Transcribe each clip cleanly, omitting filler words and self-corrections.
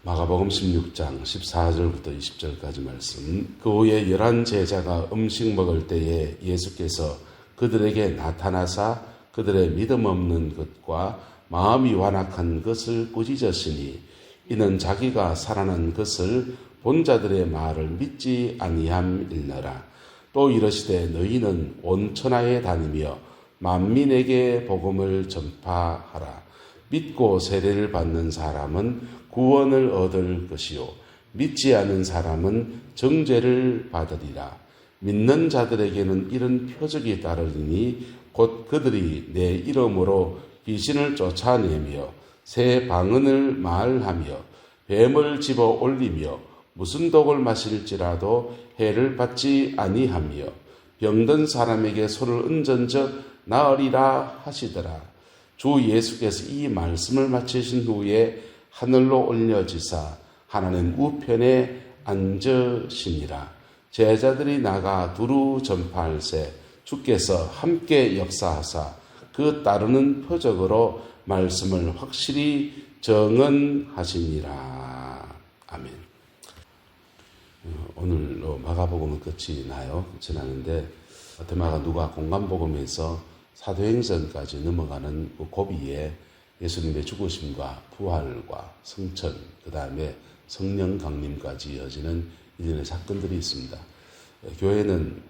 마가복음 16장 14절부터 20절까지 말씀. 그 후에 11 제자가 음식 먹을 때에 예수께서 그들에게 나타나사 그들의 믿음 없는 것과 마음이 완악한 것을 꾸짖으시니 이는 자기가 살아난 것을 본 자들의 말을 믿지 아니함일러라. 또 이르시되 너희는 온 천하에 다니며 만민에게 복음을 전파하라. 믿고 세례를 받는 사람은 구원을 얻을 것이요 믿지 않은 사람은 정죄를 받으리라. 믿는 자들에게는 이런 표적이 따르리니 곧 그들이 내 이름으로 귀신을 쫓아내며 새 방언을 말하며 뱀을 집어 올리며 무슨 독을 마실지라도 해를 받지 아니하며 병든 사람에게 손을 얹은즉 나으리라 하시더라. 주 예수께서 이 말씀을 마치신 후에 하늘로 올려지사 하나님 우편에 앉으시니라. 제자들이 나가 두루 전파할세 주께서 함께 역사하사 그 따르는 표적으로 말씀을 확실히 정언하시니라. 아멘. 오늘로 마가복음은 끝이 나요. 지나는데 마태마가 누가 공관복음에서 사도행전까지 넘어가는 그 고비에 예수님의 죽으심과 부활과 성천, 그 다음에 성령 강림까지 이어지는 이전의 사건들이 있습니다. 교회는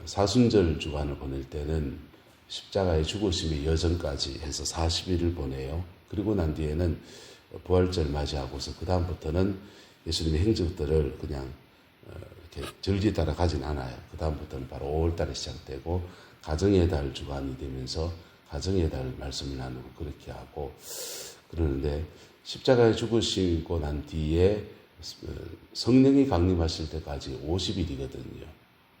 사순절 주간을 보낼 때는 십자가의 죽으심의 여정까지 해서 40일을 보내요. 그리고 난 뒤에는 부활절 맞이하고서 그 다음부터는 예수님의 행적들을 그냥 이렇게 절기 따라 가진 않아요. 그 다음부터는 바로 5월달에 시작되고 가정의 달 주간이 되면서 가정의 달 말씀을 나누고 그렇게 하고 그러는데 십자가에 죽으시고 난 뒤에 성령이 강림하실 때까지 50일이거든요.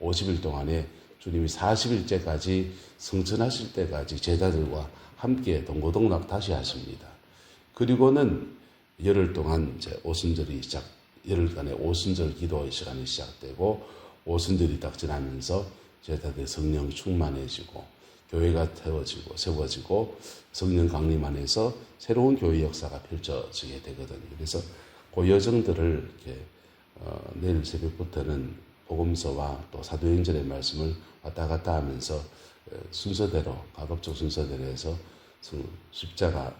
50일 동안에 주님이 40일째까지 성천하실 때까지 제자들과 함께 동고동락 다시 하십니다. 그리고는 열흘 동안 이제 오순절이 열흘간의 오순절 기도 시간이 시작되고 오순절이 딱 지나면서 제자들의 성령 충만해지고 교회가 세워지고 성령 강림 안에서 새로운 교회 역사가 펼쳐지게 되거든요. 그래서 그 여정들을 이렇게 내일 새벽부터는 복음서와 또 사도행전의 말씀을 왔다 갔다 하면서 순서대로 가급적 순서대로 해서 십자가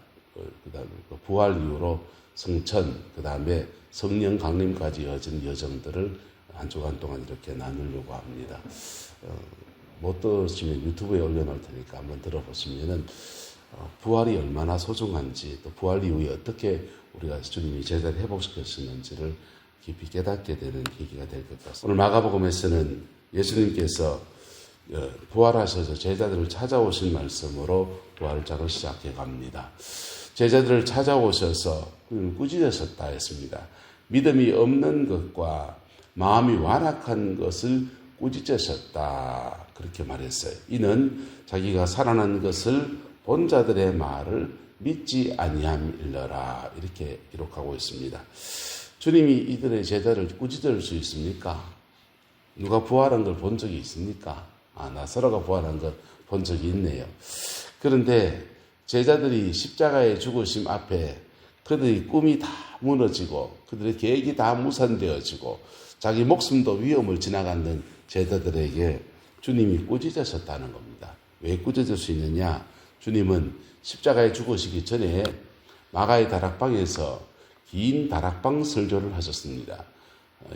그다음에 부활 이후로 성천 그다음에 성령 강림까지 이어진 여정들을 한 주간 동안 이렇게 나누려고 합니다. 못 들으시면 유튜브에 올려놓을 테니까 한번 들어보시면은 부활이 얼마나 소중한지 또 부활 이후에 어떻게 우리가 주님이 제자를 회복시켰는지를 깊이 깨닫게 되는 계기가 될 것 같습니다. 오늘 마가복음에서는 예수님께서 부활하셔서 제자들을 찾아오신 말씀으로 부활작을 시작해 갑니다. 제자들을 찾아오셔서 꾸짖으셨다 했습니다. 믿음이 없는 것과 마음이 완악한 것을 꾸짖으셨다 그렇게 말했어요. 이는 자기가 살아난 것을 본 자들의 말을 믿지 아니함일러라 이렇게 기록하고 있습니다. 주님이 이들의 제자를 꾸짖을 수 있습니까? 누가 부활한 걸 본 적이 있습니까? 나사로가 부활한 걸 본 적이 있네요. 그런데 제자들이 십자가의 죽으심 앞에 그들의 꿈이 다 무너지고 그들의 계획이 다 무산되어지고 자기 목숨도 위험을 지나가는 제자들에게 주님이 꾸짖으셨다는 겁니다. 왜 꾸짖을 수 있느냐? 주님은 십자가에 죽으시기 전에 마가의 다락방에서 긴 다락방 설교를 하셨습니다.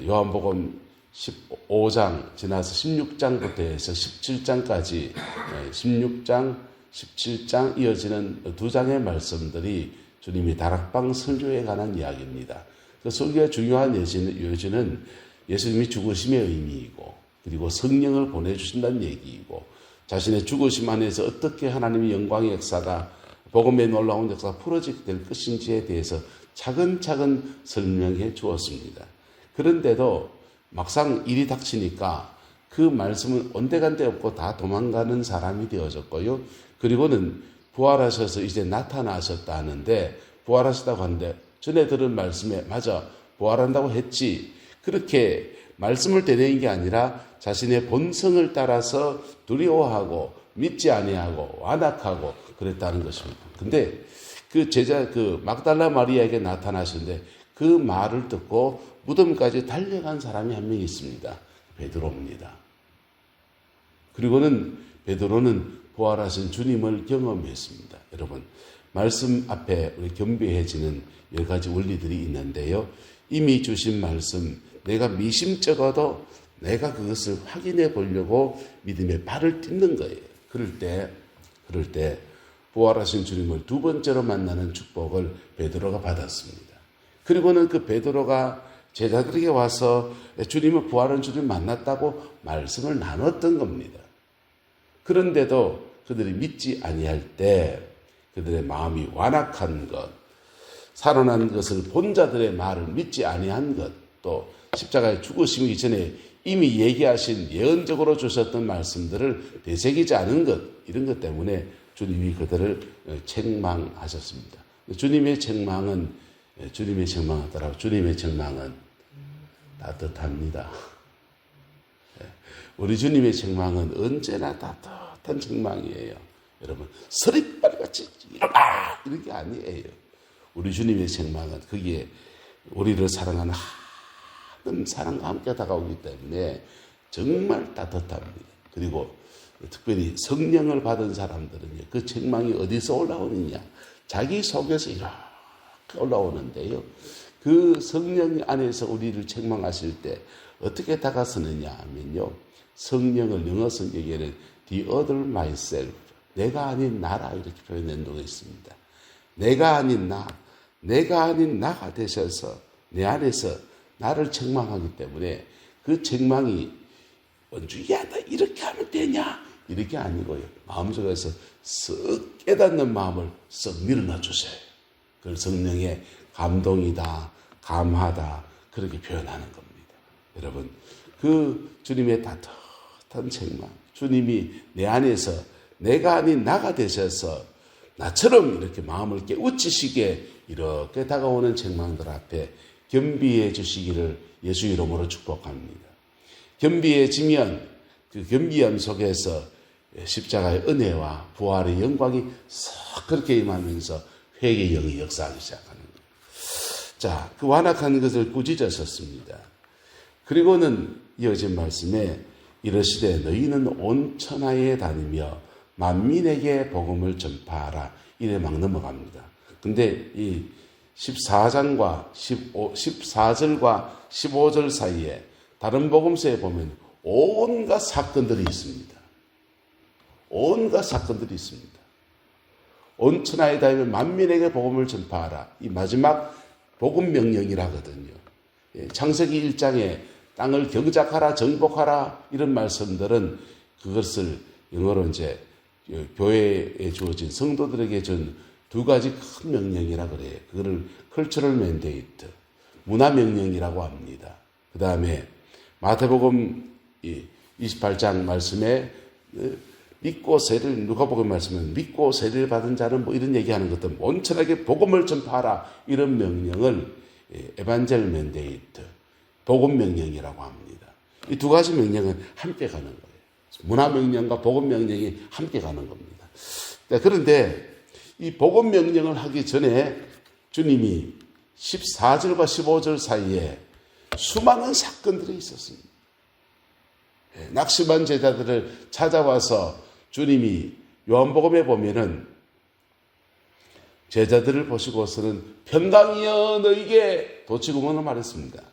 요한복음 15장 지나서 16장부터 해서 17장까지 16장, 17장 이어지는 두 장의 말씀들이 주님이 다락방 설교에 관한 이야기입니다. 그 설교의 중요한 요지는 예수님이 죽으심의 의미이고 그리고 성령을 보내주신다는 얘기이고 자신의 죽으심 안에서 어떻게 하나님의 영광의 역사가 복음의 놀라운 역사가 풀어지게 될 것인지에 대해서 차근차근 설명해 주었습니다. 그런데도 막상 일이 닥치니까 그 말씀은 온데간데 없고 다 도망가는 사람이 되어졌고요. 그리고는 부활하셔서 이제 나타나셨다 하는데 부활하셨다고 하는데 전에 들은 말씀에 맞아 부활한다고 했지 그렇게 말씀을 되뇌인 게 아니라 자신의 본성을 따라서 두려워하고 믿지 아니하고 완악하고 그랬다는 것입니다. 근데 그 제자 그 막달라 마리아에게 나타나셨는데 그 말을 듣고 무덤까지 달려간 사람이 한 명 있습니다. 베드로입니다. 그리고는 베드로는 부활하신 주님을 경험했습니다. 여러분, 말씀 앞에 우리 겸비해지는 여러 가지 원리들이 있는데요. 이미 주신 말씀, 내가 미심쩍어도 내가 그것을 확인해 보려고 믿음의 발을 딛는 거예요. 그럴 때 부활하신 주님을 두 번째로 만나는 축복을 베드로가 받았습니다. 그리고는 그 베드로가 제자들에게 와서 주님을 부활한 주님 만났다고 말씀을 나눴던 겁니다. 그런데도 그들이 믿지 아니할 때 그들의 마음이 완악한 것, 살아난 것을 본 자들의 말을 믿지 아니한 것, 또 십자가에 죽으시기 전에 이미 얘기하신 예언적으로 주셨던 말씀들을 되새기지 않은 것, 이런 것 때문에 주님이 그들을 책망하셨습니다. 주님의 책망은 따뜻합니다. 우리 주님의 책망은 언제나 따뜻한 책망이에요. 여러분, 서리빨같이 이런 게 아니에요. 우리 주님의 책망은 거기에 우리를 사랑하는 하나님 사랑과 함께 다가오기 때문에 정말 따뜻합니다. 그리고 특별히 성령을 받은 사람들은요, 그 책망이 어디서 올라오느냐, 자기 속에서 이렇게 올라오는데요. 그 성령 안에서 우리를 책망하실 때 어떻게 다가서느냐 하면요, 성령을 영어 성경에는 the other myself, 내가 아닌 나라, 이렇게 표현한 적이 있습니다. 내가 아닌 나가 되셔서 내 안에서 나를 책망하기 때문에 그 책망이 원주야 나 이렇게 하면 되냐, 이렇게 아니고요, 마음속에서 썩 깨닫는 마음을 썩 밀어넣어 주세요. 그걸 성령의 감동이다, 감하다, 그렇게 표현하는 겁니다. 여러분, 그 주님의 따뜻한 책망, 주님이 내 안에서 내가 아닌 나가 되셔서 나처럼 이렇게 마음을 깨우치시게 이렇게 다가오는 책망들 앞에 겸비해 주시기를 예수 이름으로 축복합니다. 겸비해지면 그 겸비함 속에서 십자가의 은혜와 부활의 영광이 싹 그렇게 임하면서 회개의 영이 역사하기 시작하는 거예요. 자, 그 완악한 것을 꾸짖으셨습니다. 그리고는 이어진 말씀에 이르시되 너희는 온 천하에 다니며 만민에게 복음을 전파하라, 이래 막 넘어갑니다. 근데 이 14절과 15절 사이에 다른 복음서에 보면 온갖 사건들이 있습니다. 온갖 사건들이 있습니다. 온 천하에 다니며 만민에게 복음을 전파하라, 이 마지막 복음 명령이라거든요. 창세기 1장에 땅을 경작하라, 정복하라, 이런 말씀들은 그것을 영어로 이제 교회에 주어진 성도들에게 준 두 가지 큰 명령이라 그래요. 그거를 컬처럴 맨데이트, 문화 명령이라고 합니다. 그 다음에 마태복음 28장 말씀에 믿고 세례를, 누가복음 말씀은 믿고 세례를 받은 자는 뭐 이런 얘기하는 것들, 온천하게 복음을 전파하라, 이런 명령을 에반젤 맨데이트, 복음 명령이라고 합니다. 이 두 가지 명령은 함께 가는 거예요. 문화 명령과 복음 명령이 함께 가는 겁니다. 그런데 이 복음 명령을 하기 전에 주님이 14절과 15절 사이에 수많은 사건들이 있었습니다. 낙심한 제자들을 찾아와서 주님이 요한복음에 보면은 제자들을 보시고서는 평강이여 너에게, 도치구문을 말했습니다.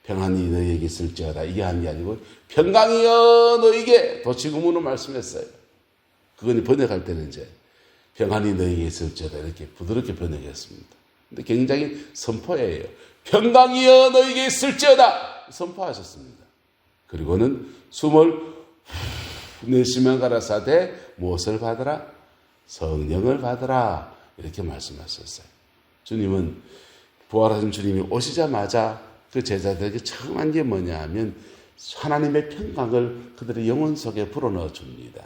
평안이 너에게 있을지어다, 이게 한 게 아니고 평강이여 너에게, 도치구문을 말씀했어요. 그건 번역할 때는 이제 평안이 너에게 있을지어다 이렇게 부드럽게 번역했습니다. 근데 굉장히 선포예요. 평강이여 너에게 있을지어다 선포하셨습니다. 그리고는 숨을 내쉬며 가라사대 무엇을 받으라? 성령을 받으라, 이렇게 말씀하셨어요. 주님은, 부활하신 주님이 오시자마자 그 제자들에게 처음 한 게 뭐냐 하면 하나님의 평강을 그들의 영혼 속에 불어넣어 줍니다.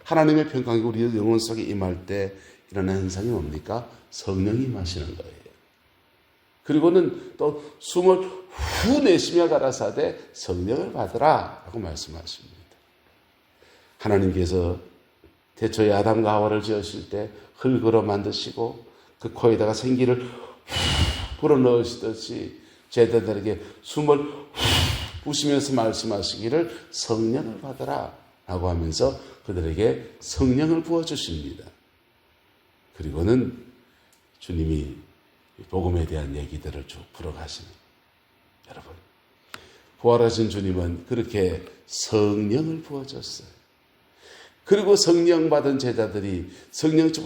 하나님의 평강이 우리 영혼 속에 임할 때 일어나는 현상이 뭡니까? 성령이 임하시는 거예요. 그리고는 또 숨을 후 내쉬며 가라사대 성령을 받으라 라고 말씀하십니다. 하나님께서 태초에 아담과 하와를 지으실 때 흙으로 만드시고 그 코에다가 생기를 불어넣으시듯이 제자들에게 숨을 후 부시면서 말씀하시기를 성령을 받아라 라고 하면서 그들에게 성령을 부어주십니다. 그리고는 주님이 복음에 대한 얘기들을 쭉 풀어가십니다. 여러분, 부활하신 주님은 그렇게 성령을 부어줬어요. 그리고 성령 받은 제자들이 성령 좀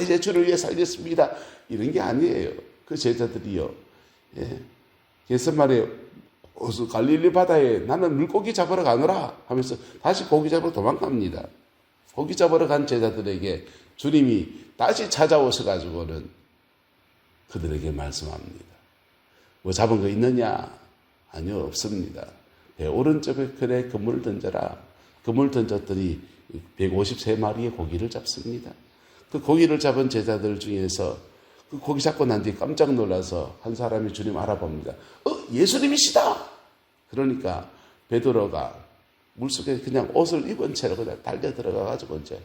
이제 주를 위해 살겠습니다 이런 게 아니에요. 그 제자들이요, 겟세마네 갈릴리 바다에 나는 물고기 잡으러 가노라 하면서 다시 고기 잡으러 도망갑니다. 고기 잡으러 간 제자들에게 주님이 다시 찾아오셔가지고는 그들에게 말씀합니다. 뭐 잡은 거 있느냐? 아니요, 없습니다. 배 오른쪽에 그래 그물 던져라. 그물 던졌더니 153마리의 고기를 잡습니다. 그 고기를 잡은 제자들 중에서 그 고기 잡고 난 뒤에 깜짝 놀라서 한 사람이 주님 알아봅니다. 예수님이시다! 그러니까 베드로가 물속에 그냥 옷을 입은 채로 그냥 달려 들어가가지고 이제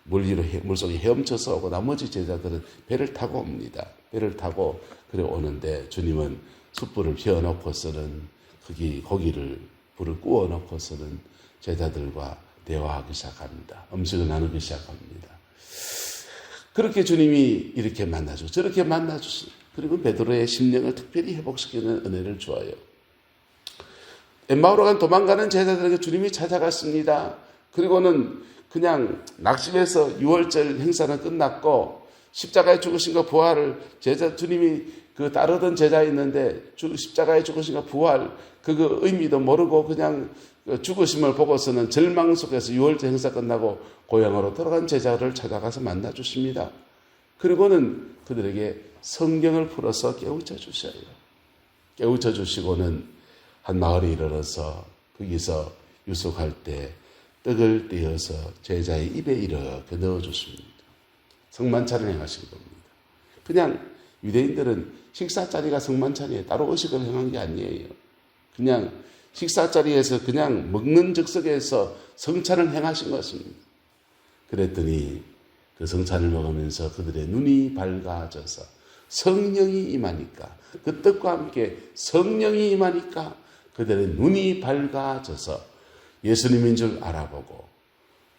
물속에 헤엄쳐서 오고 나머지 제자들은 배를 타고 옵니다. 배를 타고 그래 오는데 주님은 숯불을 피워놓고서는 거기 고기를 불을 구워놓고서는 제자들과 대화하기 시작합니다. 음식을 나누기 시작합니다. 그렇게 주님이 이렇게 만나주고 저렇게 만나주시 그리고 베드로의 심령을 특별히 회복시키는 은혜를 주어요. 엠마오로 간 도망가는 제자들에게 주님이 찾아갔습니다. 그리고는 그냥 낙심해서 6월절 행사는 끝났고 십자가에 죽으신과 부활을 주님이 그 따르던 제자 있는데 십자가에 죽으신과 부활 그 의미도 모르고 그냥 죽으심을 보고서는 절망 속에서 6월절 행사 끝나고 고향으로 돌아간 제자를 찾아가서 만나 주십니다. 그리고는 그들에게 성경을 풀어서 깨우쳐 주셔요. 깨우쳐 주시고는 한 마을에 이르러서 거기서 유숙할 때 떡을 떼어서 제자의 입에 이렇게 넣어줬습니다. 성만찬을 행하신 겁니다. 그냥 유대인들은 식사 자리가 성만찬이에요. 따로 의식을 행한 게 아니에요. 그냥 식사 자리에서 그냥 먹는 즉석에서 성찬을 행하신 것입니다. 그랬더니 그 성찬을 먹으면서 그들의 눈이 밝아져서 성령이 임하니까 그 떡과 함께 성령이 임하니까 그들의 눈이 밝아져서 예수님인 줄 알아보고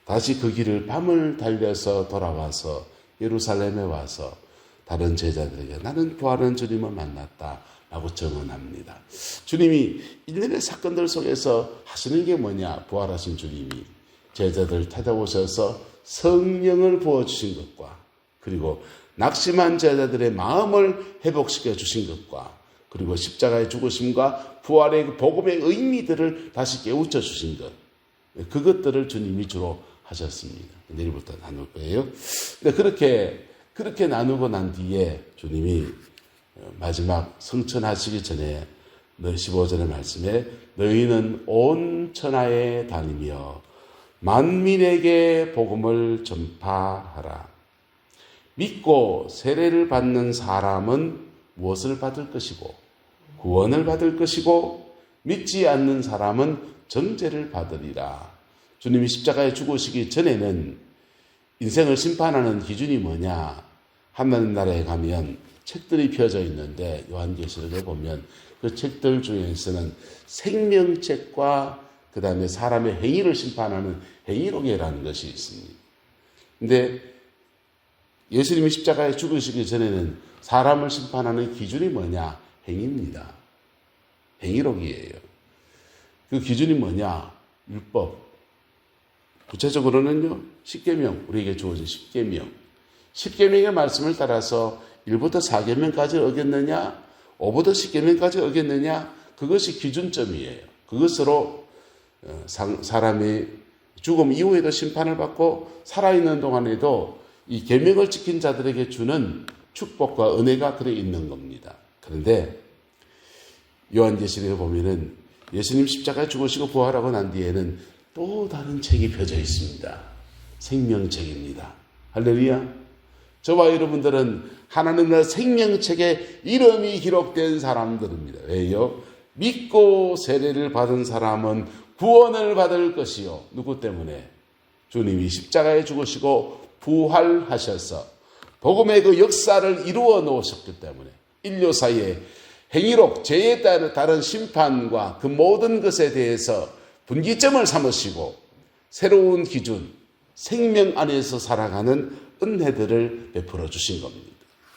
다시 그 길을 밤을 달려서 돌아와서 예루살렘에 와서 다른 제자들에게 나는 부활한 주님을 만났다 라고 증언합니다. 주님이 일련의 사건들 속에서 하시는 게 뭐냐? 부활하신 주님이 제자들 찾아오셔서 성령을 부어주신 것과 그리고 낙심한 제자들의 마음을 회복시켜 주신 것과 그리고 십자가의 죽으심과 부활의 그 복음의 의미들을 다시 깨우쳐 주신 것, 그것들을 주님이 주로 하셨습니다. 내일부터 나눌 거예요. 그렇게 나누고 난 뒤에 주님이 마지막 성천하시기 전에 15절의 말씀에 너희는 온 천하에 다니며 만민에게 복음을 전파하라. 믿고 세례를 받는 사람은 무엇을 받을 것이고 구원을 받을 것이고 믿지 않는 사람은 정죄를 받으리라. 주님이 십자가에 죽으시기 전에는 인생을 심판하는 기준이 뭐냐? 하나님 나라에 가면 책들이 펴져 있는데 요한계시록에 보면 그 책들 중에서는 생명책과 그 다음에 사람의 행위를 심판하는 행위록이라는 것이 있습니다. 근데 예수님이 십자가에 죽으시기 전에는 사람을 심판하는 기준이 뭐냐? 행위입니다. 행위록이에요. 그 기준이 뭐냐? 율법. 구체적으로는요, 십계명, 우리에게 주어진 십계명. 십계명의 말씀을 따라서 1부터 4계명까지 어겼느냐, 5부터 10계명까지 어겼느냐, 그것이 기준점이에요. 그것으로 사람이 죽음 이후에도 심판을 받고 살아있는 동안에도 이 계명을 지킨 자들에게 주는 축복과 은혜가 그래 있는 겁니다. 그런데 요한계시록에 보면은 예수님 십자가에 죽으시고 부활하고 난 뒤에는 또 다른 책이 펴져 있습니다. 생명책입니다. 할렐루야. 저와 여러분들은 하나님 나라 생명책에 이름이 기록된 사람들입니다. 왜요? 믿고 세례를 받은 사람은 구원을 받을 것이요. 누구 때문에? 주님이 십자가에 죽으시고 부활하셔서 복음의 그 역사를 이루어 놓으셨기 때문에 인류 사이에 행위록 죄에 따른 심판과 그 모든 것에 대해서 분기점을 삼으시고 새로운 기준, 생명 안에서 살아가는 은혜들을 베풀어 주신 겁니다.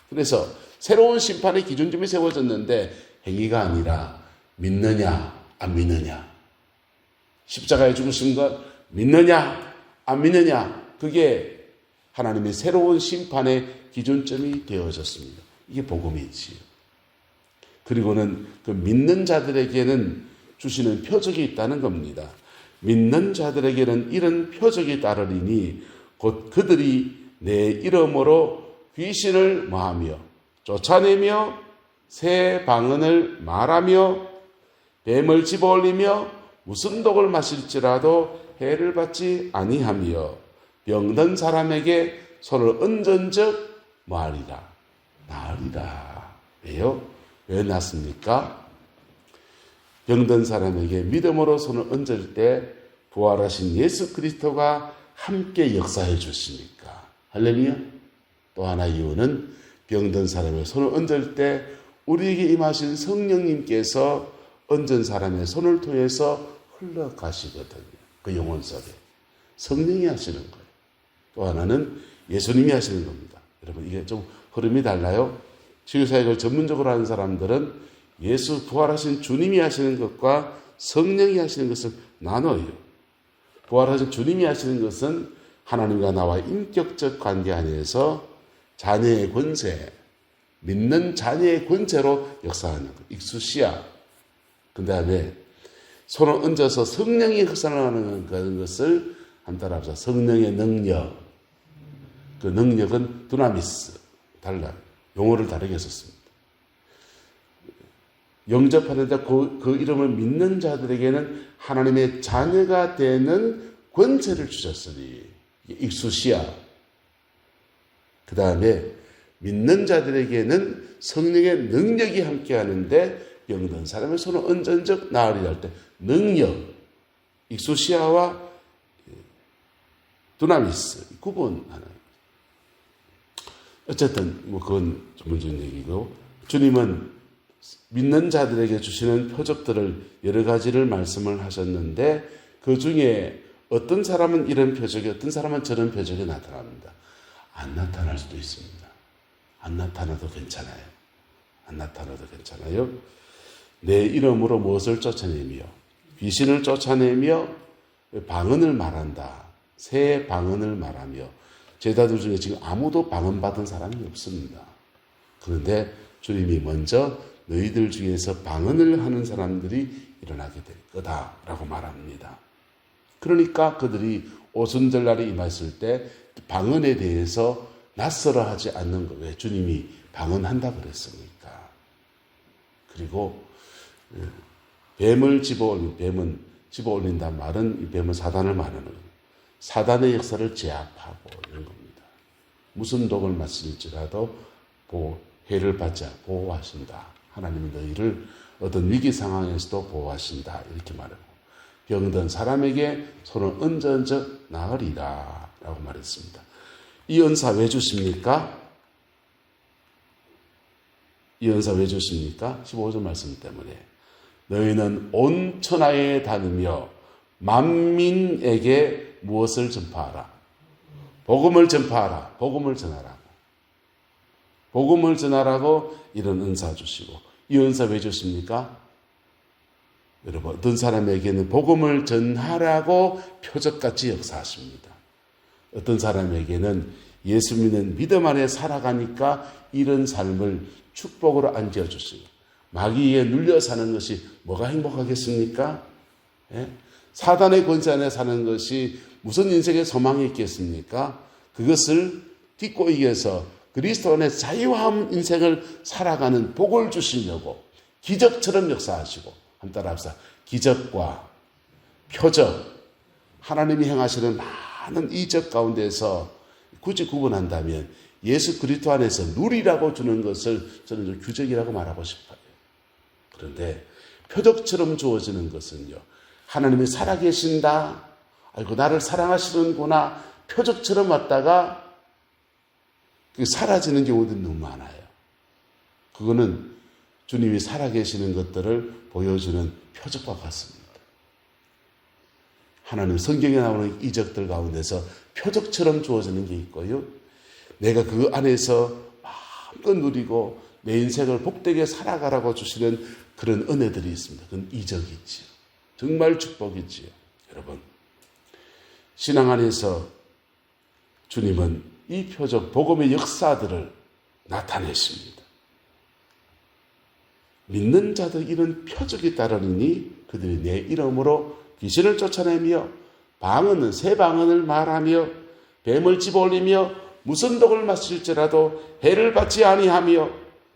그래서 새로운 심판의 기준점이 세워졌는데 행위가 아니라 믿느냐 안 믿느냐, 십자가에 죽으신 것 믿느냐 안 믿느냐, 그게 하나님의 새로운 심판의 기준점이 되어졌습니다. 이게 복음이지요. 그리고는 그 믿는 자들에게는 주시는 표적이 있다는 겁니다. 믿는 자들에게는 이런 표적이 따르리니 곧 그들이 내 이름으로 귀신을 뭐하며 쫓아내며 새 방언을 말하며 뱀을 집어올리며 무슨 독을 마실지라도 해를 받지 아니하며 병든 사람에게 손을 얹은 즉 뭐하리라? 나으리라. 왜요? 왜 낫습니까? 병든 사람에게 믿음으로 손을 얹을 때 부활하신 예수 그리스도가 함께 역사해 주시니까. 할렐루야. 또 하나 이유는 병든 사람의 손을 얹을 때 우리에게 임하신 성령님께서 얹은 사람의 손을 통해서 흘러가시거든요. 그 영혼 속에 성령이 하시는 거예요. 또 하나는 예수님이 하시는 겁니다. 여러분, 이게 좀 흐름이 달라요. 치유사역을 전문적으로 하는 사람들은 예수 부활하신 주님이 하시는 것과 성령이 하시는 것을 나눠요. 부활하신 주님이 하시는 것은 하나님과 나와 인격적 관계 안에서 자녀의 권세, 믿는 자녀의 권세로 역사하는 것, 익수시야. 그 다음에 손을 얹어서 성령이 역사하는 것을 한따라합시다. 성령의 능력. 그 능력은 두나미스. 달라요. 용어를 다르게 썼습니다. 영접하는데 그 이름을 믿는 자들에게는 하나님의 자녀가 되는 권세를 주셨으니 익수시야. 그 다음에 믿는 자들에게는 성령의 능력이 함께하는데 병든 사람의 손을 얹은 적 나으리라 할 때 능력, 익수시아와 두나미스 구분하는. 어쨌든 뭐 그건 전문적인 얘기고, 주님은 믿는 자들에게 주시는 표적들을 여러 가지를 말씀을 하셨는데 그 중에 어떤 사람은 이런 표적이, 어떤 사람은 저런 표적이 나타납니다. 안 나타날 수도 있습니다. 안 나타나도 괜찮아요. 안 나타나도 괜찮아요. 내 이름으로 무엇을 쫓아내며 귀신을 쫓아내며 방언을 말한다. 새 방언을 말하며. 제자들 중에 지금 아무도 방언 받은 사람이 없습니다. 그런데 주님이 먼저 너희들 중에서 방언을 하는 사람들이 일어나게 될 거다라고 말합니다. 그러니까 그들이 오순절날에 임했을 때 방언에 대해서 낯설어하지 않는 거예요. 왜? 주님이 방언한다 그랬으니까. 그리고 뱀을 뱀은 집어올린다는 말은 이 뱀은 사단을 말하는 거예요. 사단의 역사를 제압하고 이런 겁니다. 무슨 독을 마실지라도 해를 받지 보호하신다. 하나님은 너희를 어떤 위기 상황에서도 보호하신다. 이렇게 말하고 병든 사람에게 손을 얹은 적 나으리라 라고 말했습니다. 이 은사 왜 주십니까? 이 은사 왜 주십니까? 15절 말씀 때문에. 너희는 온 천하에 다니며 만민에게 무엇을 전파하라? 복음을 전파하라. 복음을 전하라고. 복음을 전하라고 이런 은사 주시고, 이 은사 왜 주십니까? 여러분, 어떤 사람에게는 복음을 전하라고 표적같이 역사하십니다. 어떤 사람에게는 예수 믿는 믿음 안에 살아가니까 이런 삶을 축복으로 안겨주십니다. 마귀에 눌려 사는 것이 뭐가 행복하겠습니까? 예? 사단의 권세 안에 사는 것이 무슨 인생의 소망이 있겠습니까? 그것을 딛고 이겨서 그리스도 안에 자유한 인생을 살아가는 복을 주시려고 기적처럼 역사하시고, 한 따라 합시다. 기적과 표적, 하나님이 행하시는 많은 이적 가운데서 굳이 구분한다면 예수 그리스도 안에서 누리라고 주는 것을 저는 좀 규적이라고 말하고 싶어요. 그런데 표적처럼 주어지는 것은요, 하나님이 살아계신다, 아이고 나를 사랑하시는구나, 표적처럼 왔다가 사라지는 경우도 너무 많아요. 그거는 주님이 살아계시는 것들을 보여주는 표적과 같습니다. 하나님 성경에 나오는 이적들 가운데서 표적처럼 주어지는 게 있고요. 내가 그 안에서 마음껏 누리고 내 인생을 복되게 살아가라고 주시는 그런 은혜들이 있습니다. 그건 이적이지요. 정말 축복이지요. 여러분, 신앙 안에서 주님은 이 표적, 복음의 역사들을 나타내십니다. 믿는 자들 이런 표적이 따르니 그들이 내 이름으로 귀신을 쫓아내며 새 방언을 말하며 뱀을 집어올리며 무슨 독을 마실지라도 해를 받지 아니하며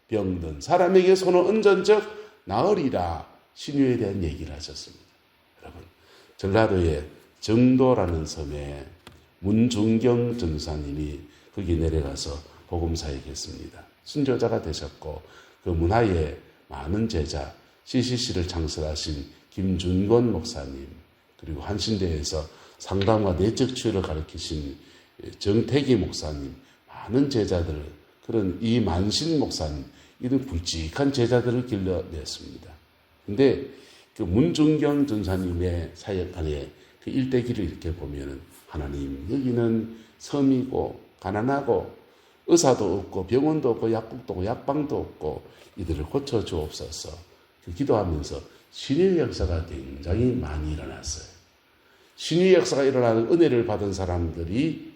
병든 사람에게 손을 얹은즉 나으리라. 신유에 대한 얘기를 하셨습니다. 여러분, 전라도의 정도라는 섬에 문중경 전사님이 거기 내려가서 복음사에 계십니다. 순교자가 되셨고 그 문화의 많은 제자 CCC를 창설하신 김준권 목사님, 그리고 한신대에서 상담과 내적 치유를 가르치신 정태기 목사님, 많은 제자들, 그런 이 만신 목사님, 이런 굵직한 제자들을 길러냈습니다. 근데 그 문중경 전사님의 사역 안에 그 일대기를 이렇게 보면은, 하나님, 여기는 섬이고 가난하고 의사도 없고 병원도 없고 약국도 없고 약방도 없고 이들을 고쳐주옵소서. 그 기도하면서 신유의 역사가 굉장히 많이 일어났어요. 신유의 역사가 일어나는 은혜를 받은 사람들이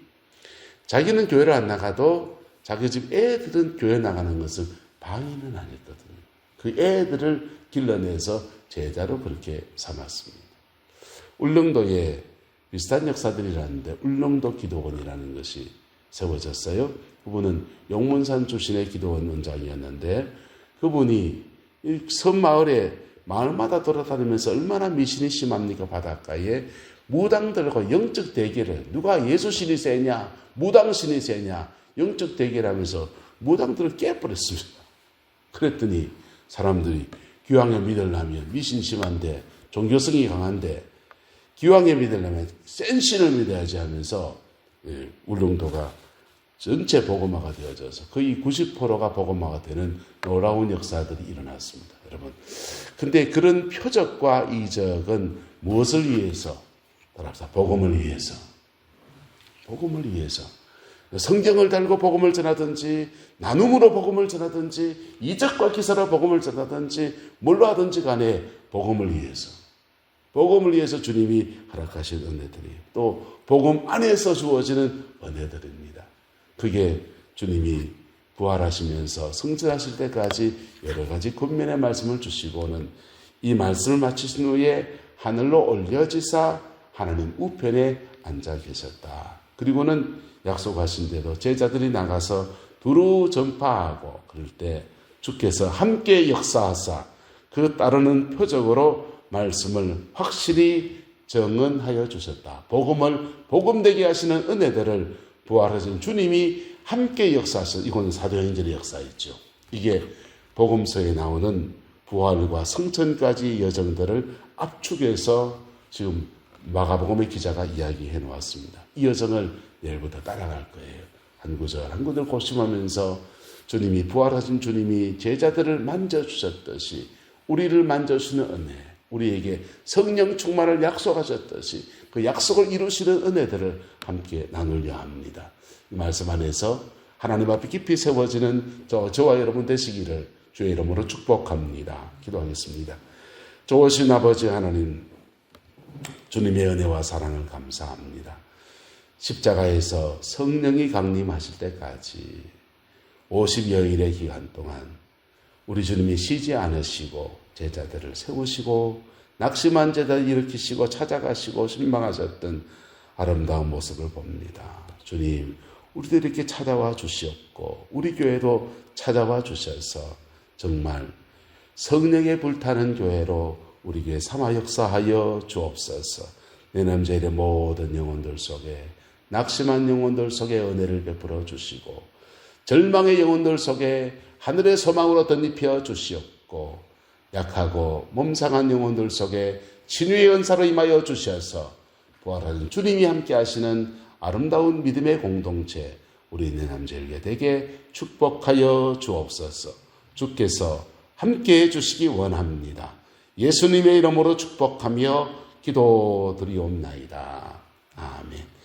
자기는 교회를 안 나가도 자기 집 애들은 교회 나가는 것을 방해는 안 했거든요. 그 애들을 길러내서 제자로 그렇게 삼았습니다. 울릉도에 비슷한 역사들이라는데 울릉도 기도원이라는 것이 세워졌어요. 그분은 용문산 출신의 기도원 원장이었는데 그분이 섬 마을마다 돌아다니면서 얼마나 미신이 심합니까? 바닷가에 무당들과 영적 대결을, 누가 예수신이 세냐 무당신이 세냐 영적 대결하면서 무당들을 깨버렸습니다. 그랬더니 사람들이 기왕에 믿으려면, 미신 심한데 종교성이 강한데 기왕에 믿으려면 센 신을 믿어야지 하면서 울릉도가 전체 복음화가 되어져서 거의 90%가 복음화가 되는 놀라운 역사들이 일어났습니다. 여러분, 근데 그런 표적과 이적은 무엇을 위해서? 따라서 복음을 위해서. 복음을 위해서. 성경을 달고 복음을 전하든지 나눔으로 복음을 전하든지 이적과 기사로 복음을 전하든지 뭘로 하든지 간에 복음을 위해서. 복음을 위해서 주님이 허락하신 은혜들이에요. 또 복음 안에서 주어지는 은혜들입니다. 그게 주님이 부활하시면서 승천하실 때까지 여러 가지 권면의 말씀을 주시고는 이 말씀을 마치신 후에 하늘로 올려지사 하나님 우편에 앉아 계셨다. 그리고는 약속하신 대로 제자들이 나가서 두루 전파하고 그럴 때 주께서 함께 역사하사 그 따르는 표적으로 말씀을 확실히 정언하여 주셨다. 복음을 복음되게 하시는 은혜들을 부활하신 주님이 함께 역사하셔서, 이건 사도행전의 역사였죠. 이게 복음서에 나오는 부활과 성천까지 여정들을 압축해서 지금 마가복음의 기자가 이야기해 놓았습니다. 이 여정을 내일부터 따라갈 거예요. 한 구절 한 구절 고심하면서 주님이, 부활하신 주님이 제자들을 만져주셨듯이 우리를 만져주시는 은혜, 우리에게 성령 충만을 약속하셨듯이 그 약속을 이루시는 은혜들을 함께 나누려 합니다. 이 말씀 안에서 하나님 앞에 깊이 세워지는 저와 여러분 되시기를 주의 이름으로 축복합니다. 기도하겠습니다. 좋으신 아버지 하나님, 주님의 은혜와 사랑을 감사합니다. 십자가에서 성령이 강림하실 때까지 50여일의 기간 동안 우리 주님이 쉬지 않으시고 제자들을 세우시고 낙심한 제자를 일으키시고 찾아가시고 신방하셨던 아름다운 모습을 봅니다. 주님, 우리도 이렇게 찾아와 주시옵고 우리 교회도 찾아와 주셔서 정말 성령에 불타는 교회로 우리 교회 삼아 역사하여 주옵소서. 내 남자일의 모든 영혼들 속에, 낙심한 영혼들 속에 은혜를 베풀어 주시고 절망의 영혼들 속에 하늘의 소망으로 덧입혀 주시옵고 약하고 몸상한 영혼들 속에 진유의 은사로 임하여 주셔서 부활하는 주님이 함께 하시는 아름다운 믿음의 공동체 우리 내 남자일게 되게 축복하여 주옵소서. 주께서 함께 해주시기 원합니다. 예수님의 이름으로 축복하며 기도드리옵나이다. 아멘.